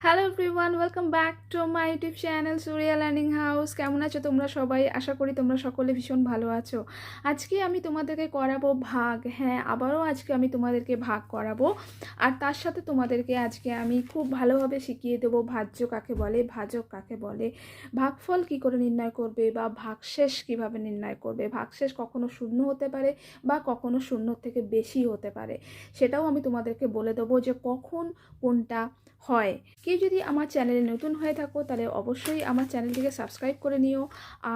Hello everyone, welcome back to my YouTube channel Suriya learning house. কেমন আছো তোমরা সবাই? আশা করি তোমরা সকলে ভীষণ ভালো আছো। আজকে আমি তোমাদেরকে করাবো ভাগ। হ্যাঁ, আবারও আজকে আমি তোমাদেরকে ভাগ করাবো। আর তার সাথে তোমাদেরকে আজকে আমি খুব ভালোভাবে শিখিয়ে দেবো ভাজ্য কাকে বলে, ভাজক কাকে বলে, ভাগফল কি করে নির্ণয় করবে বা ভাগশেষ কিভাবে নির্ণয় করবে। ভাগশেষ কখনো শূন্য হতে পারে বা কখনো শূন্যর থেকে বেশি হতে পারে, সেটাও আমি তোমাদেরকে বলে দেবো যে কখন কোনটা হয়। কেউ যদি আমার চ্যানেলে নতুন হয়ে থাকো তাহলে অবশ্যই আমার চ্যানেলটিকে সাবস্ক্রাইব করে নিও।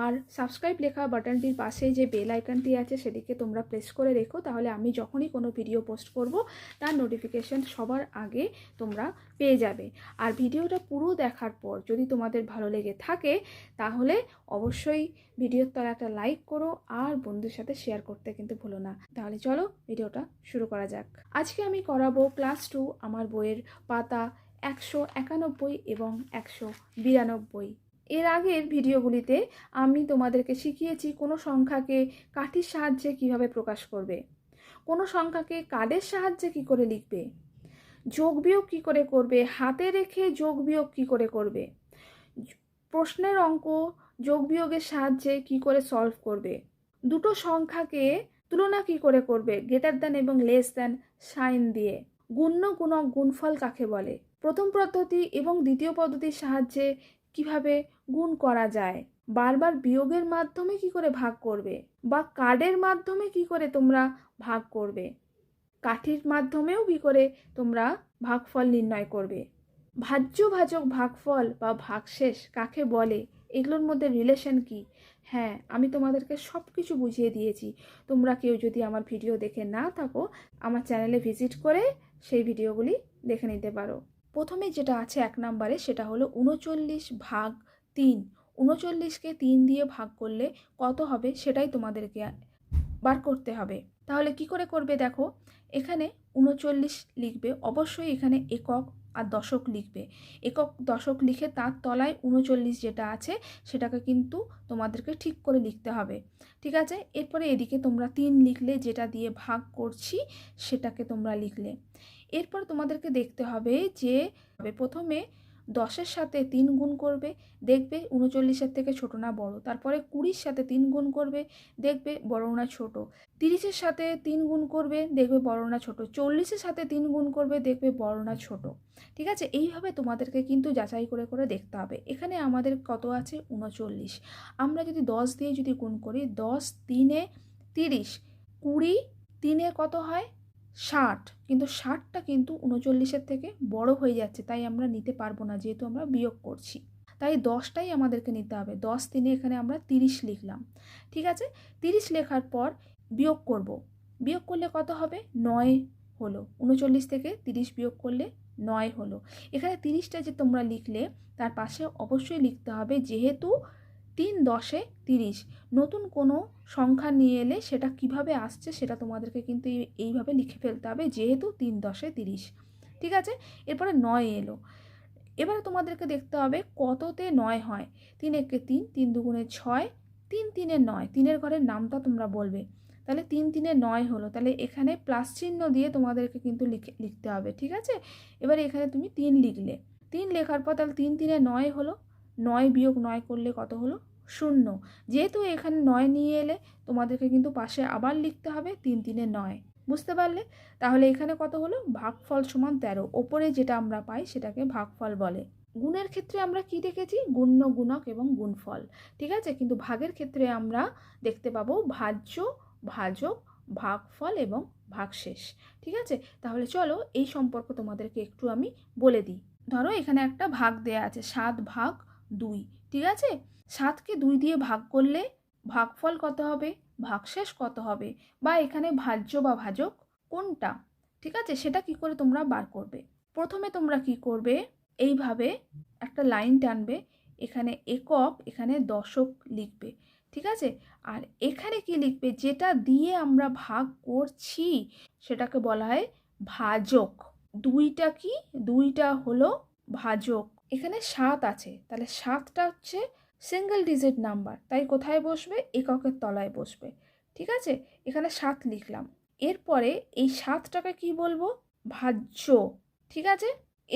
আর সাবস্ক্রাইব লেখা বাটনটির পাশে যে বেল আইকনটি আছে সেটিকে তোমরা প্রেস করে রেখো, তাহলে আমি যখনই কোনো ভিডিও পোস্ট করব তার নোটিফিকেশান সবার আগে তোমরা পেয়ে যাবে। আর ভিডিওটা পুরো দেখার পর যদি তোমাদের ভালো লেগে থাকে তাহলে অবশ্যই ভিডিওর তলায় একটা লাইক করো আর বন্ধুদের সাথে শেয়ার করতে কিন্তু ভুলো না। তাহলে চলো ভিডিওটা শুরু করা যাক। আজকে আমি করাবো ক্লাস 2 আমার বইয়ের পাতা 191 এবং 192। এর আগের ভিডিওগুলিতে আমি তোমাদেরকে শিখিয়েছি কোনো সংখ্যাকে কাঠির সাহায্যে কিভাবে প্রকাশ করবে, কোনো সংখ্যাকে কার্ডের সাহায্যে কি করে লিখবে, যোগ বিয়োগ কী করে করবে, হাতে রেখে যোগ বিয়োগ কী করে করবে, প্রশ্নের অঙ্ক যোগ বিয়োগের সাহায্যে কি করে সলভ করবে, দুটো সংখ্যাকে তুলনা কি করে করবে গ্রেটার দ্যান এবং লেস দ্যান সাইন দিয়ে, গুণ্য গুণক গুণফল কাকে বলে, প্রথম পদ্ধতি এবং দ্বিতীয় পদ্ধতির সাহায্যে কিভাবে গুণ করা যায়, বারবার বিয়োগের মাধ্যমে কি করে ভাগ করবে বা কার্ডের মাধ্যমে কি করে তোমরা ভাগ করবে, কাঠির মাধ্যমেও কি করে তোমরা ভাগফল নির্ণয় করবে, ভাজ্য ভাজক ভাগফল বা ভাগশেষ কাকে বলে, এগুলোর মধ্যে রিলেশন কি। হ্যাঁ, আমি তোমাদেরকে সব কিছু বুঝিয়ে দিয়েছি। তোমরা কেউ যদি আমার ভিডিও দেখে না থাকো আমার চ্যানেলে ভিজিট করে সেই ভিডিওগুলি দেখে নিতে পারো। প্রথমে যেটা আছে 1 নম্বরে সেটা হলো 39/3। 39কে 3 দিয়ে ভাগ করলে কত হবে সেটাই তোমাদেরকে বার করতে হবে। তাহলে কি করে করবে দেখো, এখানে 39 লিখবে, অবশ্যই এখানে একক আর দশক লিখবে। একক দশক লিখে তার তলায় 39 যেটা আছে সেটাকে কিন্তু তোমাদেরকে ঠিক করে লিখতে হবে, ঠিক আছে। এরপরে এদিকে তোমরা 3 লিখলে, যেটা দিয়ে ভাগ করছি সেটাকে তোমরা লিখলে। এরপর তোমাদেরকে দেখতে হবে যে প্রথমে 10-এর সাথে 3 গুণ করবে, দেখবে 39-এর থেকে ছোট না বড়। তারপরে 20-র সাথে 3 গুণ করবে, দেখবে বড় না ছোট। 30-এর সাথে 3 গুণ করবে, দেখবে বড় না ছোট। 40-এর সাথে 3 গুণ করবে, দেখবে বড় না ছোট, ঠিক আছে। এইভাবে তোমাদেরকে কিন্তু যাচাই করে করে দেখতে হবে। এখানে আমাদের কত আছে 39। আমরা যদি 10 দিয়ে যদি গুণ করি, 10 3-এ 30, 20 3-এ কত হয় 60, কিন্তু 60টা কিন্তু 39-এর থেকে বড় হয়ে যাচ্ছে, তাই আমরা নিতে পারবো না যেহেতু আমরা বিয়োগ করছি। তাই 10টাই আমাদেরকে নিতে হবে। 10 3-এ এখানে আমরা 30 লিখলাম, ঠিক আছে। 30 লেখার পর বিয়োগ করব, বিয়োগ করলে কত হবে 9 হলো। 39 থেকে 30 বিয়োগ করলে 9 হলো। এখানে 30টা যে তোমরা লিখলে তার পাশে অবশ্যই লিখতে হবে যেহেতু 3 10-এ 30, নতুন কোনো সংখ্যা নিয়ে এলে সেটা কিভাবে আসছে সেটা তোমাদেরকে কিন্তু এইভাবে লিখে ফেলতে হবে, যেহেতু 3 10-এ 30, ঠিক আছে। এরপরে 9 এলো, এবারে তোমাদেরকে দেখতে হবে কততে 9 হয়। 3 একে 3, 3 দুগুণে 6, 3 3-এ 9, 3-এর ঘরের নামটা তোমরা বলবে। তাহলে 3 3-এ 9 হলো, তাহলে এখানে প্লাস চিহ্ন দিয়ে তোমাদেরকে কিন্তু লিখতে হবে, ঠিক আছে। এবারে এখানে তুমি 3 লিখলে, 3 লেখার পর তাহলে 3 3-এ 9 হলো, 9 বিয়োগ 9 করলে কত হলো 0। যেহেতু এখানে 9 নিয়ে এলে তোমাদেরকে কিন্তু পাশে আবার লিখতে হবে 3 3-এ 9, বুঝতে পারলে। তাহলে এখানে কত হলো ভাগফল সমান 13। ওপরে যেটা আমরা পাই সেটাকে ভাগফল বলে। গুণের ক্ষেত্রে আমরা কি দেখেছি গুণ্য গুণক এবং গুণফল, ঠিক আছে। কিন্তু ভাগের ক্ষেত্রে আমরা দেখতে পাবো ভাজ্য ভাজক ভাগফল এবং ভাগশেষ, ঠিক আছে। তাহলে চলো এই সম্পর্ক তোমাদেরকে একটু আমি বলে দিই। ধরো এখানে একটা ভাগ দেয়া আছে 7/2, ঠিক আছে। 7কে 2 দিয়ে ভাগ করলে ভাগফল কত হবে, ভাগশেষ কত হবে, বা এখানে ভাজ্য বা ভাজক কোনটা, ঠিক আছে, সেটা কি করে তোমরা বার করবে। প্রথমে তোমরা কি করবে, এইভাবে একটা লাইন টানবে, এখানে একক এখানে দশক লিখবে, ঠিক আছে। আর এখানে কি লিখবে, যেটা দিয়ে আমরা ভাগ করছি সেটাকে বলা হয় ভাজক। দুইটা কি, দুইটা হলো ভাজক। এখানে 7 আছে, তাহলে 7টা হচ্ছে সিঙ্গেল ডিজিট নাম্বার, তাই কোথায় বসবে এককের তলায় বসবে, ঠিক আছে। এখানে 7 লিখলাম। এরপরে এই 7টাকে কি বলবো ভাজ্য, ঠিক আছে।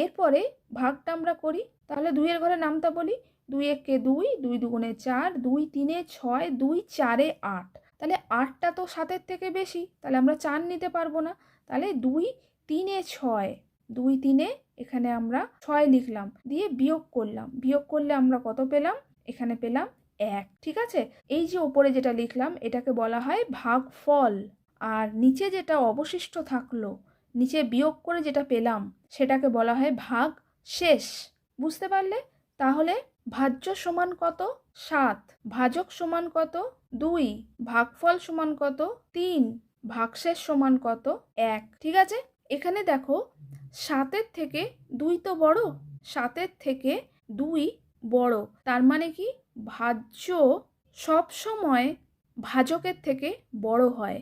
এরপরে ভাগটা আমরা করি। তাহলে 2-এর ঘরে নামতা বলি। 2 একে 2, 2 দুগুণে 4, 2 তিনে 6, 2 চারে 8। তাহলে 8টা তো 7-এর থেকে বেশি, তাহলে আমরা 4 নিতে পারবো না। তাহলে 2 তিনে 6, 2 তিনে এখানে আমরা 6 লিখলাম, দিয়ে বিয়োগ করলাম। বিয়োগ করলে আমরা কত পেলাম? এখানে পেলাম 1। ঠিক আছে? এই যে ওপরে যেটা লিখলাম এটাকে বলা হয় ভাগফল। আর নিচে যেটা অবশিষ্ট থাকলো, নিচে বিয়োগ করে যেটা পেলাম, সেটাকে বলা হয় ভাগ শেষ। বুঝতে পারলে? তাহলে ভাজ্য সমান কত? 7। ভাজক সমান কত? 2। ভাগফল সমান কত? 3। ভাগশেষ সমান কত? 1। ঠিক আছে? এখানে দেখো 7-এর থেকে 2 তো বড়, 7-এর থেকে 2 বড়। তার মানে কি? ভাজ্য সব সময় ভাজকের থেকে বড় হয়।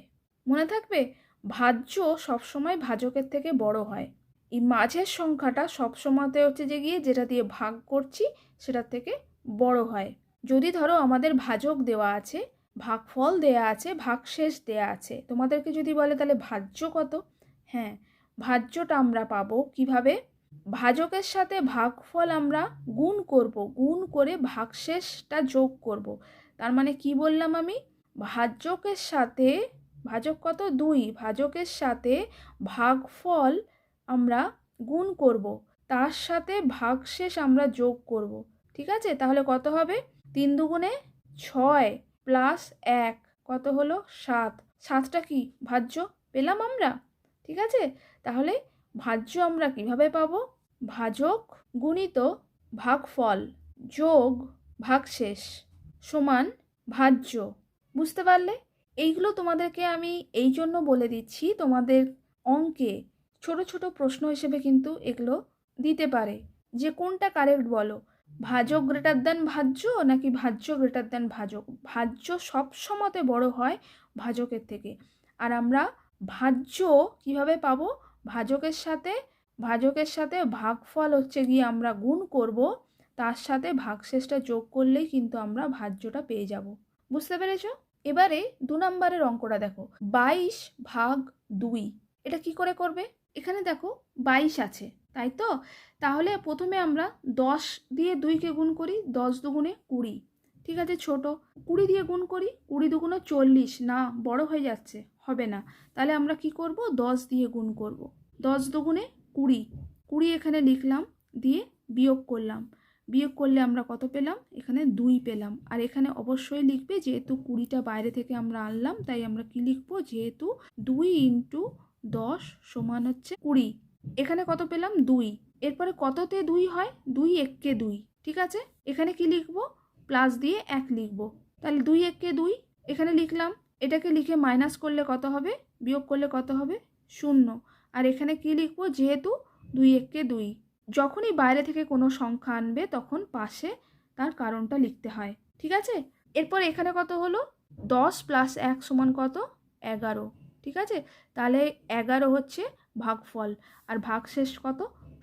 মনে থাকবে? ভাজ্য সবসময় ভাজকের থেকে বড় হয়। এই মাঝের সংখ্যাটা সবসময়তে হচ্ছে যে গিয়ে যেটা দিয়ে ভাগ করছি সেটার থেকে বড় হয়। যদি ধরো আমাদের ভাজক দেওয়া আছে, ভাগফল দেয়া আছে, ভাগশেষ দেয়া আছে, তোমাদেরকে যদি বলে তাহলে ভাজ্য কত? হ্যাঁ, ভাজ্যটা আমরা পাবো কিভাবে? ভাজকের সাথে ভাগফল আমরা গুণ করব, গুণ করে ভাগশেষটা যোগ করব। তার মানে কি বললাম আমি? ভাজকের সাথে, ভাজক কত? 2, ভাজকের সাথে ভাগফল আমরা গুণ করব, তার সাথে ভাগশেষ আমরা যোগ করব। ঠিক আছে? তাহলে কত হবে? 3 দুগুণে 6 প্লাস 1 কত হলো? 7। 7টা কি? ভাজ্য পেলাম আমরা। ঠিক আছে? তাহলে ভাজ্য আমরা কিভাবে পাবো? ভাজক গুণিত ভাগফল যোগ ভাগশেষ সমান ভাজ্য। বুঝতে পারলে? এইগুলো তোমাদেরকে আমি এই জন্য বলে দিচ্ছি, তোমাদের অঙ্কে ছোট ছোট প্রশ্ন হিসেবে কিন্তু এগুলো দিতে পারে যে কোনটা কারেক্ট বলো, ভাজক গ্রেটার দ্যান ভাজ্য নাকি ভাজ্য গ্রেটার দ্যান ভাজক। ভাজ্য সবসময়তে বড় হয় ভাজকের থেকে। আর আমরা ভাজ্য কিভাবে পাবো? ভাজকের সাথে ভাগফল হচ্ছে গিয়ে আমরা গুণ করব, তার সাথে ভাগশেষটা যোগ করলেই কিন্তু আমরা ভাজ্যটা পেয়ে যাব। বুঝতে পেরেছ? এবারে 2 নম্বরের অঙ্কটা দেখো, 22 ভাগ 2। এটা কি করে করবে? এখানে দেখো 22 আছে, তাই তো? তাহলে প্রথমে আমরা 10 দিয়ে 2কে গুণ করি, 10 দুগুণে 20। ঠিক আছে, ছোট। 20 দিয়ে গুণ করি, 20 দুগুণে 40। না, বড় হয়ে যাচ্ছে, হবে না। তাহলে আমরা কি করব? 10 দিয়ে গুণ করব। 10 দুগুণে 20, 20 এখানে লিখলাম, দিয়ে বিয়োগ করলাম। বিয়োগ করলে আমরা কত পেলাম? এখানে 2 পেলাম। আর এখানে অবশ্যই লিখবে, যেহেতু 20টা বাইরে থেকে আমরা আনলাম, তাই আমরা কি লিখবো? যেহেতু 2 ইন্টু 10 সমান হচ্ছে 20। এখানে কত পেলাম? 2। এরপরে কততে 2 হয়? 2 একে 2। ঠিক আছে? এখানে কি লিখবো? প্লাস দিয়ে 1 লিখবো। তাহলে 2 একে 2 এখানে লিখলাম। এটাকে লিখে মাইনাস করলে কত হবে? বিয়োগ করলে কত হবে? 0। আর এখানে কি লিখবো? যেহেতু 2 একে 2, যখনই বাইরে থেকে কোনো সংখ্যা আনবে তখন পাশে তার কারণটা লিখতে হয়। ঠিক আছে? এরপর এখানে কত হলো? 10 প্লাস 1 সমান কত? 11। ঠিক আছে? তাহলে 11 হচ্ছে ভাগফল, আর ভাগশেষ কত?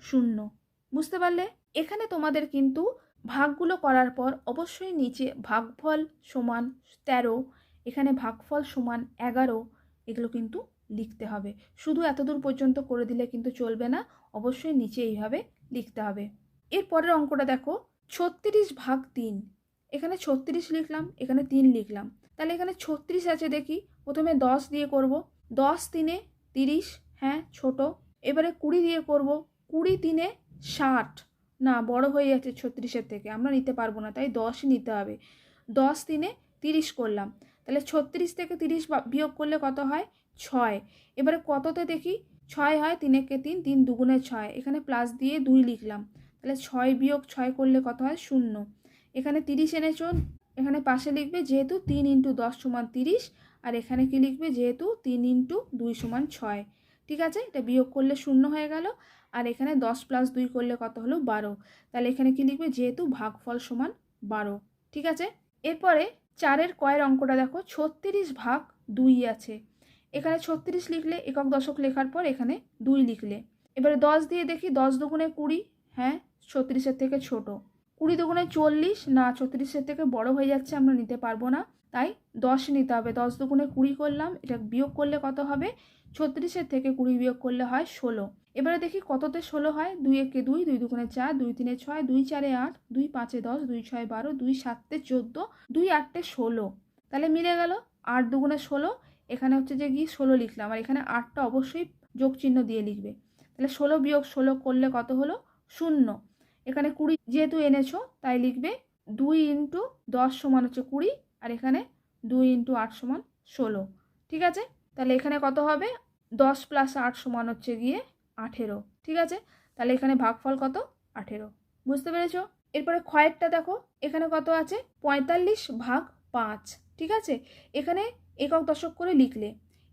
0। বুঝতে পারলে? এখানে তোমাদের কিন্তু ভাগগুলো করার পর অবশ্যই নিচে ভাগফল সমান 13, এখানে ভাগফল সমান 11, এগুলো কিন্তু লিখতে হবে। শুধু এতদূর পর্যন্ত করে দিলে কিন্তু চলবে না, অবশ্যই নিচে এইভাবে লিখতে হবে। এর পরের অঙ্কটা দেখো, 36 ভাগ 3। এখানে 36 লিখলাম, এখানে 3 লিখলাম। তাহলে এখানে 36 আছে, দেখি প্রথমে 10 দিয়ে করব। 10 তিনে 30, হ্যাঁ ছোট। এবারে 20 দিয়ে করব, 20 তিনে 60। না, বড় হয়ে যাচ্ছে 36-এর থেকে, আমরা নিতে পারবো না, তাই 10ই নিতে হবে। 10 তিনে 30 করলাম। তাহলে 36 থেকে 30 বিয়োগ করলে কত হয়? 6। এবারে কততে দেখি? 6 হয়, 3 একে 3, 3 দুগুণে 6। এখানে প্লাস দিয়ে 2 লিখলাম। তাহলে 6 বিয়োগ 6 করলে কত হয়? 0। এখানে 30 এনেছো, এখানে পাশে লিখবে যেহেতু 3 ইন্টু 10 সমান 30, আর এখানে কি লিখবে? যেহেতু 3 ইন্টু 2 সমান 6। ঠিক আছে? এটা বিয়োগ করলে 0 হয়ে গেল। আর এখানে 10 প্লাস 2 করলে কত হলো? 12। তাহলে এখানে কি লিখবে? যেহেতু ভাগফল সমান 12। ঠিক আছে? এরপরে 4-এর কয়ের অঙ্কটা দেখো, 36 ভাগ 2 আছে। এখানে 36 লিখলে, একক দশক লেখার পর এখানে 2 লিখলে। এবারে 10 দিয়ে দেখি, 10 দুগুণে 20, হ্যাঁ 36-এর থেকে ছোট। 20 দুগুণে 40, না 36-এর থেকে বড় হয়ে যাচ্ছে, আমরা নিতে পারবো না, তাই 10 নিতে হবে। 10 দুগুণে 20 করলাম, এটা বিয়োগ করলে কত হবে? 36-এর থেকে 20 বিয়োগ করলে হয় 16। এবারে দেখি কততে 16 হয়। 2 একে 2, 2 দুগুণে 4, 2 তিনে 6, 2 চারে 8, 2 পাঁচে 10, 2 ছয় 12, 2 সাতে 14, 2 আটে 16। তাহলে মিলে গেল। 8 দুগুণে 16, এখানে হচ্ছে যে কি 16 লিখলাম, আর এখানে 8টা অবশ্যই যোগ চিহ্ন দিয়ে লিখবে। তাহলে 16 বিয়োগ 16 করলে কত হলো? 0। এখানে 20 যেহেতু এনেছো তাই লিখবে 2 ইন্টু 10 সমান হচ্ছে 20, আর এখানে 2 ইন্টু 8 সমান 16। ঠিক আছে, তাহলে এখানে কত হবে? 10 প্লাস 8 সমান হচ্ছে গিয়ে 18। ঠিক আছে, তাহলে এখানে ভাগফল কত? 18। বুঝতে পেরেছো? এরপরে ক্ষয়েরটা দেখো, এখানে কত আছে? 45 ভাগ 5। ঠিক আছে, এখানে একক দশক করে লিখলে।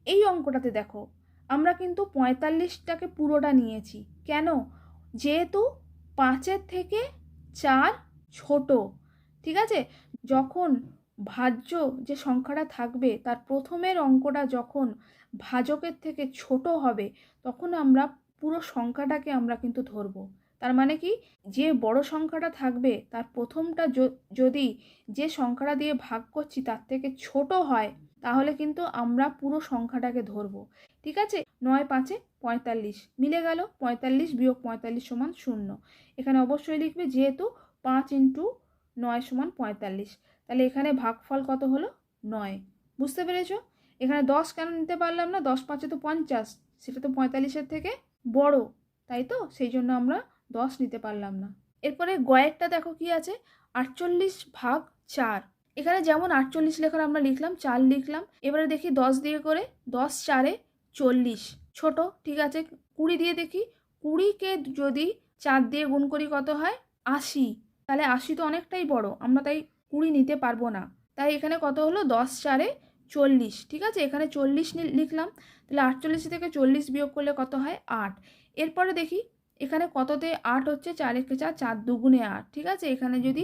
এই অঙ্কটাতে দেখো আমরা কিন্তু 45টাকে পুরোটা নিয়েছি। কেন? যেহেতু 5-এর থেকে 4 ছোট। ঠিক আছে, যখন ভাজ্য যে সংখ্যাটা থাকবে তার প্রথমের অঙ্কটা যখন ভাজকের থেকে ছোট হবে তখন আমরা পুরো সংখ্যাটাকে আমরা কিন্তু ধরবো। তার মানে কি, যে বড় সংখ্যাটা থাকবে তার প্রথমটা যদি যে সংখ্যাটা দিয়ে ভাগ করছি তার থেকে ছোট হয় তাহলে কিন্তু আমরা পুরো সংখ্যাটাকে ধরবো। ঠিক আছে, 9 5-এ 45 মিলে গেল। 45 বিয়োগ 45 সমান 0। এখানে অবশ্যই লিখবে যেহেতু 5 ইন্টু 9 সমান 45। তাহলে এখানে ভাগফল কত হলো? 9। বুঝতে পেরেছো? এখানে 10 কেন নিতে পারলাম না? 10 5-এ তো 50, সেটা তো 45-এর থেকে বড়, তাই তো? সেই জন্য আমরা 10 নিতে পারলাম না। এরপরে গয়েরটা দেখো কি আছে? 48 ভাগ 4। এখানে যেমন 48 লেখার আমরা লিখলাম, 4 লিখলাম। এবারে দেখি 10 দিয়ে করে, 10 4-এ 40, ছোট। ঠিক আছে, 20 দিয়ে দেখি, 20কে যদি 4 দিয়ে গুণ করি কত হয়? 80। তাহলে 80 তো অনেকটাই বড়, আমরা তাই 20 নিতে পারবো না। তাই এখানে কত হলো? 10 4-এ 40। ঠিক আছে, এখানে 40 লিখলাম। তাহলে 48 থেকে 40 বিয়োগ করলে কত হয়? 8। এরপরে দেখি এখানে কততে 8 হচ্ছে? 4 একে 4, 4 দুগুণে 8। ঠিক আছে, এখানে যদি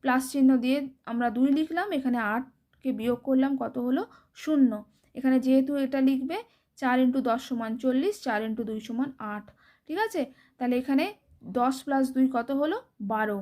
প্লাস চিহ্ন দিয়ে আমরা 2 লিখলাম, এখানে 8কে বিয়োগ করলাম, কত হলো? 0। এখানে যেহেতু এটা লিখবে 4 ইন্টু 10 সমান 40, 4 ইন্টু 2 সমান 8। ঠিক আছে, তাহলে এখানে 10 প্লাস 2 কত হলো? 12।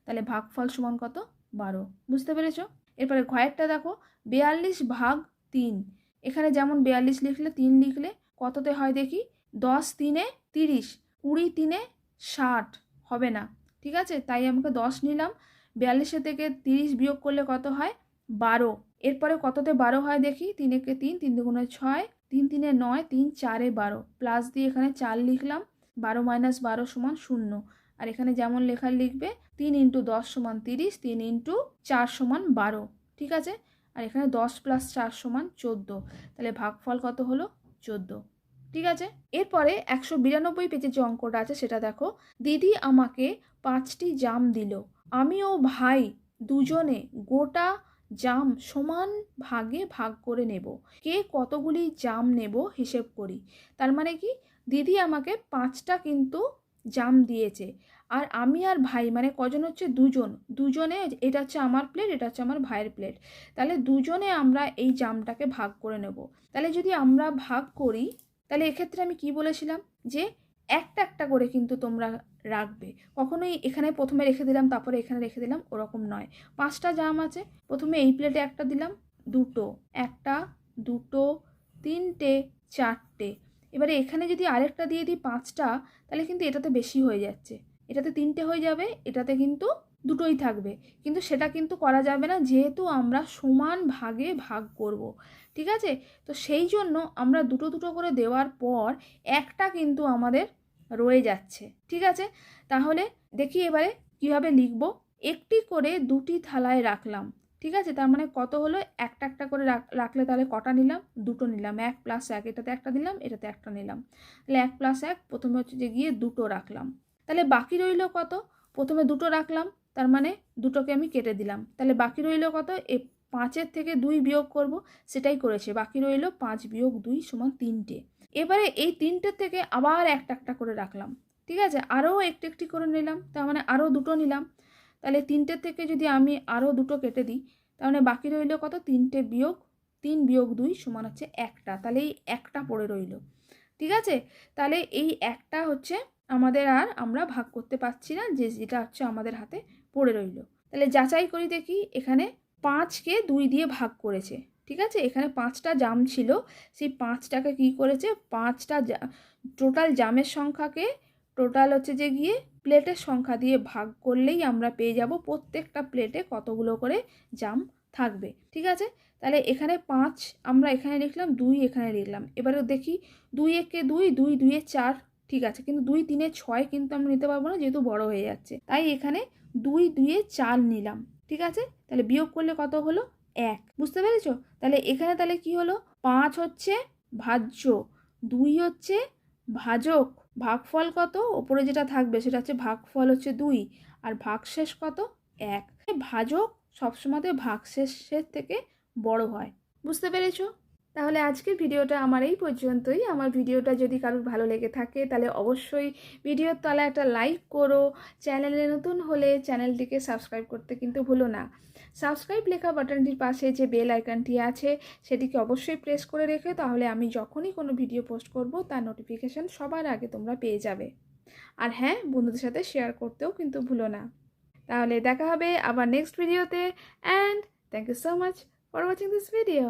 তাহলে ভাগফল সমান কত? 12। বুঝতে পেরেছো? এরপরে ঘয়েরটা দেখো, 42 ভাগ 3। এখানে যেমন 42 লিখলে 3 লিখলে কততে হয় দেখি? 10 3-এ 30, 20 3-এ 60 হবে না। ঠিক আছে, তাই আমাকে 10 নিলাম। 42 থেকে 30 বিয়োগ করলে কত হয়? 12। এরপরে কততে 12 হয় দেখি? 3 একে 3, 3 দুগুণে 6, 3 3-এ 9, 3 4-এ 12, প্লাস দিয়ে এখানে 4 লিখলাম। 12 মাইনাস 12 সমান 0। আর এখানে যেমন লেখা লিখবে 3 ইন্টু 10 সমান 30, 3 ইন্টু 4 সমান 12। ঠিক আছে, আর এখানে 10 প্লাস 4 সমান 14। তাহলে ভাগফল কত হলো? 14। ঠিক আছে, এরপরে 192 পেজের যে অঙ্কটা আছে সেটা দেখো। দিদি আমাকে 5টি জাম দিল, আমি ও ভাই দুজনে গোটা জাম সমান ভাগে ভাগ করে নেব, কে কতগুলি জাম নেব হিসেব করি। তার মানে কি, দিদি আমাকে 5টা কিন্তু জাম দিয়েছে, আর আমি আর ভাই মানে কজন হচ্ছে? দুজন। দুজনে, এটা হচ্ছে আমার প্লেট, এটা হচ্ছে আমার ভাইয়ের প্লেট। তাহলে দুজনে আমরা এই জামটাকে ভাগ করে নেব। তাহলে যদি আমরা ভাগ করি, তাহলে এক্ষেত্রে আমি কি বলেছিলাম? যে একটা একটা করে কিন্তু তোমরা রাখবে, কখনোই এখানে প্রথমে রেখে দিলাম তারপরে এখানে রেখে দিলাম ওরকম নয়। 5টা জাম আছে, প্রথমে এই প্লেটে একটা দিলাম, দুটো, একটা, দুটো, 3টে, 4টে। এবারে এখানে যদি আরেকটা দিয়ে দিই 5টা, তাহলে কিন্তু এটাতে বেশি হয়ে যাচ্ছে। এটাতে 3টে হয়ে যাবে, এটাতে কিন্তু দুটোই থাকবে। কিন্তু সেটা কিন্তু করা যাবে না, যেহেতু আমরা সমান ভাগে ভাগ করব। ঠিক আছে, তো সেই জন্য আমরা দুটো দুটো করে দেওয়ার পর একটা কিন্তু আমাদের রয়ে যাচ্ছে। ঠিক আছে, তাহলে দেখি এবারে কিভাবে লিখব। একটি করে 2টি থালায় রাখলাম। ঠিক আছে, তার মানে কত হলো? একটা একটা করে রাখলে তাহলে কটা নিলাম? 2টো নিলাম। 1 প্লাস 1, এটাতে একটা দিলাম, এটাতে একটা নিলাম। তাহলে 1 প্লাস 1, প্রথমে হচ্ছে যে গিয়ে 2টো রাখলাম। তাহলে বাকি রইল কত? প্রথমে 2টো রাখলাম, তার মানে 2টোকে আমি কেটে দিলাম। তাহলে বাকি রইল কত? 5-এর থেকে 2 বিয়োগ করব, সেটাই করেছে। বাকি রইল 5 বিয়োগ 2 সমান 3টে। এবারে এই 3টের থেকে আবার একটা একটা করে রাখলাম। ঠিক আছে, আরও একটি একটি করে নিলাম, তার মানে আরও 2টো নিলাম। তাহলে 3টের থেকে যদি আমি আরও 2টো কেটে দিই, তার মানে বাকি রইল কত? 3টে বিয়োগ 3 বিয়োগ 2 সমান হচ্ছে একটা। তাহলে এই একটা পড়ে রইল। ঠিক আছে, তাহলে এই একটা হচ্ছে আমাদের আর আমরা ভাগ করতে পারছি না, যেটা হচ্ছে আমাদের হাতে পড়ে রইল। তাহলে যাচাই করি দেখি, এখানে 5কে 2 দিয়ে ভাগ করেছে। ঠিক আছে, এখানে 5টা জাম ছিল, সেই 5টাকে কি করেছে? 5টা টোটাল জামের সংখ্যাকে টোটাল হচ্ছে যে গিয়ে প্লেটের সংখ্যা দিয়ে ভাগ করলেই আমরা পেয়ে যাব প্রত্যেকটা প্লেটে কতগুলো করে জাম থাকবে। ঠিক আছে, তাহলে এখানে 5 আমরা এখানে লিখলাম, 2 এখানে লিখলাম। এবারে দেখি 2 একে 2, 2 2 এ 4, ঠিক আছে, কিন্তু 2 3 এ 6 কিন্তু আমরা নিতে পারবো না যেহেতু বড় হয়ে যাচ্ছে, তাই এখানে 2 2 এ 4 নিলাম। ঠিক আছে, তাহলে বিয়োগ করলে কত হলো 1, বুঝতে পেরেছো? তাহলে এখানে তাহলে কি হলো, 5 হচ্ছে ভাজ্য, 2 হচ্ছে ভাজক, ভাগফল কত, ওপরে যেটা থাকবে সেটা হচ্ছে ভাগফল হচ্ছে 2, আর ভাগশেষ কত 1। ভাজক সবসময় ভাগশেষের থেকে বড় হয়, বুঝতে পেরেছো? তাহলে আজকের ভিডিওটা আমার এই পর্যন্তই। আমার ভিডিওটা যদি কারোর ভালো লেগে থাকে তাহলে অবশ্যই ভিডিওর তলায় একটা লাইক করো। চ্যানেলে নতুন হলে চ্যানেলটিকে সাবস্ক্রাইব করতে কিন্তু ভুলো না। সাবস্ক্রাইব লেখা বাটনটির পাশে যে বেল আইকনটি আছে সেটিকে অবশ্যই প্রেস করে রেখে, তাহলে আমি যখনই কোনো ভিডিও পোস্ট করব তার নোটিফিকেশান সবার আগে তোমরা পেয়ে যাবে। আর হ্যাঁ, বন্ধুদের সাথে শেয়ার করতেও কিন্তু ভুলো না। তাহলে দেখা হবে আবার নেক্সট ভিডিওতে, and thank you so much for watching this video.